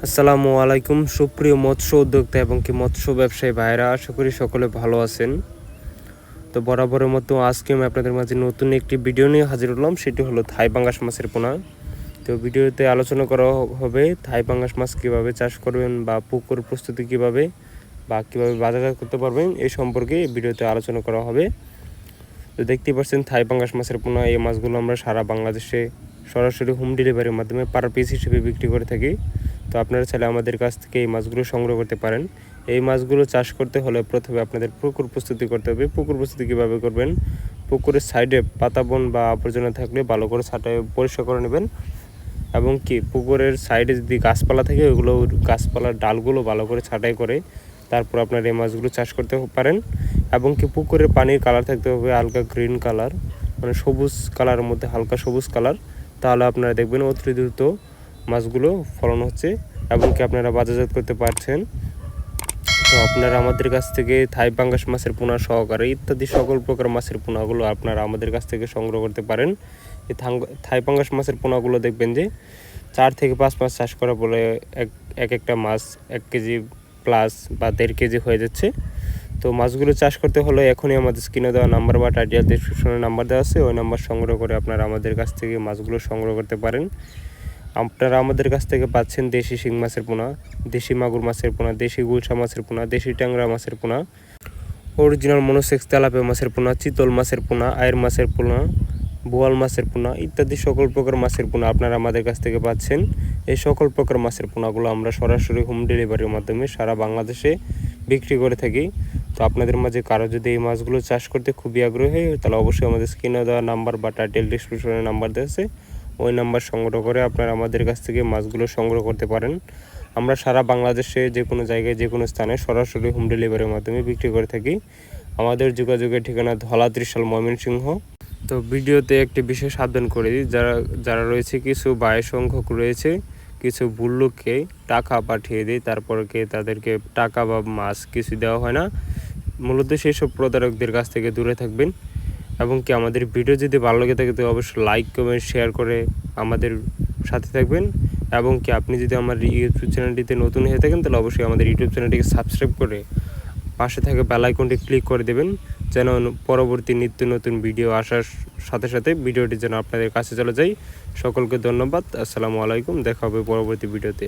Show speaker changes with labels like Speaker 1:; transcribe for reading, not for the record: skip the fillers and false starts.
Speaker 1: আসসালামু আলাইকুম সুপ্রিয় মৎস্য উদ্যোক্তা এবং কি মৎস্য ব্যবসায়ী ভাইরা, আশা করি সকলে ভালো আছেন। তো বরাবরের মতো আজকে আমি আপনাদের মাঝে নতুন একটি ভিডিও নিয়ে হাজির হলাম, সেটি হলো থাই পাঙ্গাস মাছের পোনা। তো ভিডিওতে আলোচনা করা হবে থাই পাঙ্গাস মাছ কীভাবে চাষ করবেন বা পুকুর প্রস্তুতি কীভাবে বা কীভাবে বাজারজাত করতে পারবেন এই সম্পর্কে এই ভিডিওতে আলোচনা করা হবে। তো দেখতেই পাচ্ছেন থাই পাঙ্গাস মাছের পোনা, এই মাছগুলো আমরা সারা বাংলাদেশে সরাসরি হোম ডেলিভারির মাধ্যমে পার পিস হিসেবে বিক্রি করে থাকি। তো আপনারা চাইলে আমাদের কাছ থেকে এই মাছগুলো সংগ্রহ করতে পারেন। এই মাছগুলো চাষ করতে হলে প্রথমে আপনাদের পুকুর প্রস্তুতি করতে হবে। পুকুর প্রস্তুতি কীভাবে করবেন, পুকুরের সাইডে পাতাবন বা আবর্জনা থাকলে ভালো করে ছাঁটাই পরিষ্কার করে নেবেন এবং কি পুকুরের সাইডে যদি গাছপালা থাকে ওইগুলো গাছপালার ডালগুলো ভালো করে ছাঁটাই করে তারপর আপনার এই মাছগুলো চাষ করতে পারেন। এবং কি পুকুরের পানির কালার থাকতে হবে হালকা গ্রিন কালার, মানে সবুজ কালারের মধ্যে হালকা সবুজ কালার, তাহলে আপনারা দেখবেন অতি দ্রুত মাছগুলো ফলন হচ্ছে এবং কি আপনারা বাজারজাত করতে পারছেন। তো আপনারা আমাদের কাছ থেকে থাই পাঙ্গাস মাছের পোনা সহকারে ইত্যাদি সকল প্রকার মাছের পোনাগুলো আপনারা আমাদের কাছ থেকে সংগ্রহ করতে পারেন। এই থাই পাঙ্গাস মাছের পোনাগুলো দেখবেন যে 4 থেকে 5 মাস চাষ করার পরে একটা মাছ 1 কেজি প্লাস বা 1.5 কেজি হয়ে যাচ্ছে। তো মাছগুলো চাষ করতে হলে এখনই আমাদের স্ক্রিনে দেওয়া নাম্বার বা টাইটেল ডেসক্রিপশনে নাম্বার দেওয়া আছে, ওই নাম্বার সংগ্রহ করে আপনারা আমাদের কাছ থেকে মাছগুলো সংগ্রহ করতে পারেন। আপনারা আমাদের কাছ থেকে পাচ্ছেন দেশি শিং মাছের পোনা, দেশি মাগুর মাছের পোনা, দেশি গুলশা মাছের পোনা, দেশি ট্যাংরা মাছের পোনা, অরিজিনাল মনোসেক্স তেলাপিয়া মাছের পোনা, চিতল মাছের পোনা, আয়ের মাছের পোনা, বোয়াল মাছের পোনা ইত্যাদি সকল প্রকার মাছের পোনা আপনারা আমাদের কাছ থেকে পাচ্ছেন। এই সকল প্রকার মাছের পোনাগুলো আমরা সরাসরি হোম ডেলিভারির মাধ্যমে সারা বাংলাদেশে বিক্রি করে থাকি। তো আপনাদের মাঝে কারো যদি এই মাছগুলো চাষ করতে খুবই আগ্রহী তাহলে অবশ্যই আমাদের স্ক্রিনে দেওয়া নাম্বার বা টাইটেল ডিসক্রিপশনে নাম্বার দেওয়া আছে, ওই নাম্বার সংগ্রহ করে আপনারা আমাদের কাছ থেকে মাছগুলো সংগ্রহ করতে পারেন। আমরা সারা বাংলাদেশে যে কোনো জায়গায় যে কোনো স্থানে সরাসরি হোম ডেলিভারির মাধ্যমে বিক্রি করে থাকি। আমাদের যোগাযোগের ঠিকানা ধলা ত্রিশাল ময়মনসিংহ। তো ভিডিওতে একটি বিশেষ সাবধান করে দিই, যারা রয়েছে কিছু বায় সংখ্যক রয়েছে কিছু ভুল লোককে টাকা পাঠিয়ে দিই, তারপর তাদেরকে টাকা বা মাছ কিছু দেওয়া হয় না। মূলত সেই সব প্রতারকদের কাছ থেকে দূরে থাকবেন এবং কি আমাদের ভিডিও যদি ভালো লাগে থাকে তো অবশ্যই লাইক কমেন্ট শেয়ার করে আমাদের সাথে থাকবেন। এবং কি আপনি যদি আমার ইউটিউব চ্যানেলটিতে নতুন হয়ে থাকেন তাহলে অবশ্যই আমাদের ইউটিউব চ্যানেলটিকে সাবস্ক্রাইব করে পাশে থাকা বেল আইকনটি ক্লিক করে দেবেন, যেন পরবর্তী নিত্য নতুন ভিডিও আসার সাথে সাথে ভিডিওটি যেন আপনাদের কাছে চলে যায়। সকলকে ধন্যবাদ। আসসালামু আলাইকুম, দেখা হবে পরবর্তী ভিডিওতে।